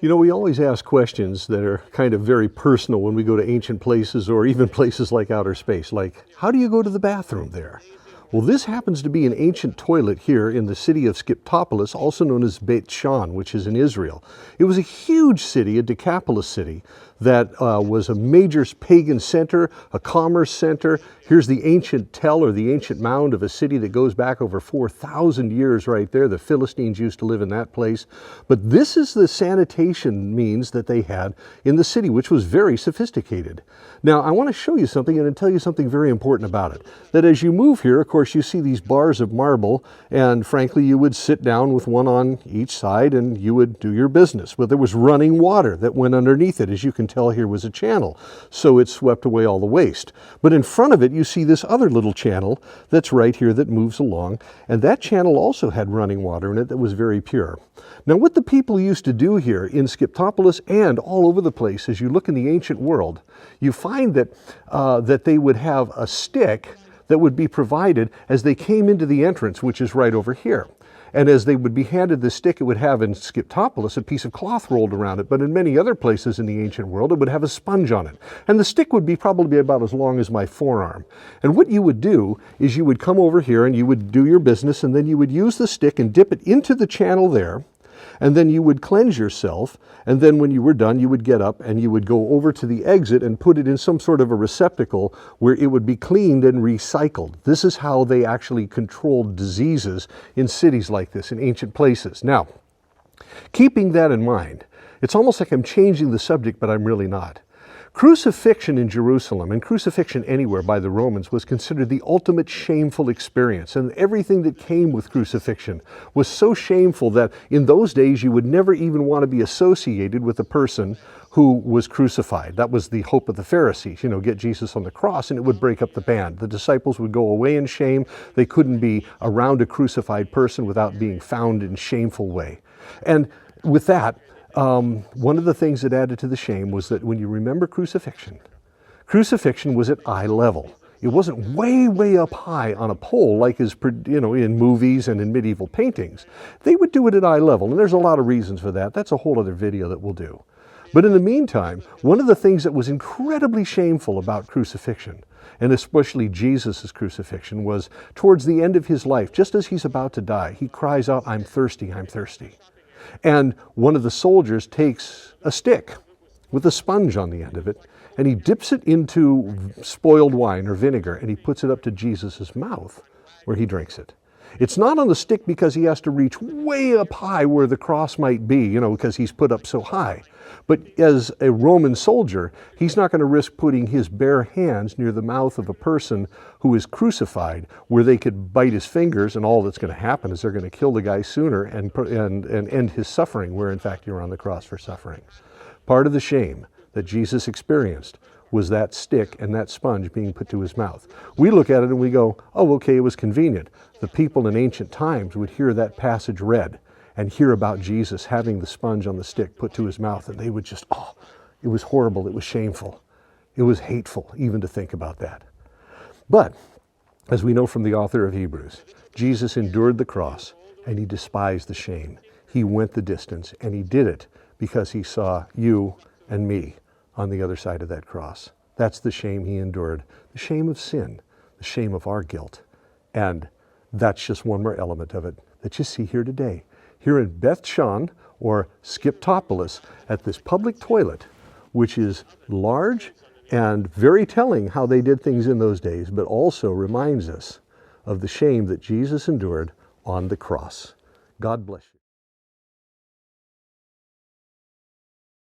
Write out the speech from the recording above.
You know, we always ask questions that are kind of very personal when we go to ancient places or even places like outer space, like, how do you go to the bathroom there? Well, this happens to be an ancient toilet here in the city of Skiptopolis, also known as Beit Shan, which is in Israel. It was a huge city, a Decapolis city, that was a major pagan center, a commerce center. Here's the ancient tell, or the ancient mound of a city that goes back over 4,000 years right there. The Philistines used to live in that place. But this is the sanitation means that they had in the city, which was very sophisticated. Now, I want to show you something and tell you something very important about it. That as you move here, of course, you see these bars of marble, and frankly, you would sit down with one on each side and you would do your business. But there was running water that went underneath it. As you can tell, here was a channel, so it swept away all the waste. But in front of it, you see this other little channel that's right here that moves along, and that channel also had running water in it that was very pure. Now, what the people used to do here in Skiptopolis and all over the place, as you look in the ancient world, you find that, that they would have a stick that would be provided as they came into the entrance, which is right over here. And as they would be handed the stick, it would have in Skiptopolis a piece of cloth rolled around it, but in many other places in the ancient world, it would have a sponge on it. And the stick would be probably about as long as my forearm. And what you would do is you would come over here and you would do your business, and then you would use the stick and dip it into the channel there, and then you would cleanse yourself, and then when you were done, you would get up and you would go over to the exit and put it in some sort of a receptacle where it would be cleaned and recycled. This is how they actually controlled diseases in cities like this, in ancient places. Now, keeping that in mind, it's almost like I'm changing the subject, but I'm really not. Crucifixion in Jerusalem and crucifixion anywhere by the Romans was considered the ultimate shameful experience, and everything that came with crucifixion was so shameful that in those days you would never even want to be associated with a person who was crucified. That was the hope of the Pharisees, you know, get Jesus on the cross and it would break up the band. The disciples would go away in shame. They couldn't be around a crucified person without being found in a shameful way. And with that, one of the things that added to the shame was that when you remember crucifixion, crucifixion was at eye level. It wasn't way, way up high on a pole like is, you know, in movies and in medieval paintings. They would do it at eye level, and there's a lot of reasons for that. That's a whole other video that we'll do. But in the meantime, one of the things that was incredibly shameful about crucifixion, and especially Jesus' crucifixion, was towards the end of his life, just as he's about to die, he cries out, "I'm thirsty, I'm thirsty." And one of the soldiers takes a stick with a sponge on the end of it, and he dips it into spoiled wine or vinegar, and he puts it up to Jesus' mouth where he drinks it. It's not on the stick because he has to reach way up high where the cross might be, you know, because he's put up so high. But as a Roman soldier, he's not going to risk putting his bare hands near the mouth of a person who is crucified where they could bite his fingers, and all that's going to happen is they're going to kill the guy sooner and end his suffering, where in fact you're on the cross for suffering. Part of the shame that Jesus experienced was that stick and that sponge being put to his mouth. We look at it and we go, oh, okay, it was convenient. The people in ancient times would hear that passage read and hear about Jesus having the sponge on the stick put to his mouth, and they would just, oh, it was horrible, it was shameful, it was hateful even to think about that. But, as we know from the author of Hebrews, Jesus endured the cross and he despised the shame. He went the distance, and he did it because he saw you and me on the other side of that cross. That's the shame he endured, the shame of sin, the shame of our guilt. And that's just one more element of it that you see here today. Here in Beit Shan, or Skiptopolis, at this public toilet, which is large and very telling how they did things in those days, but also reminds us of the shame that Jesus endured on the cross. God bless you.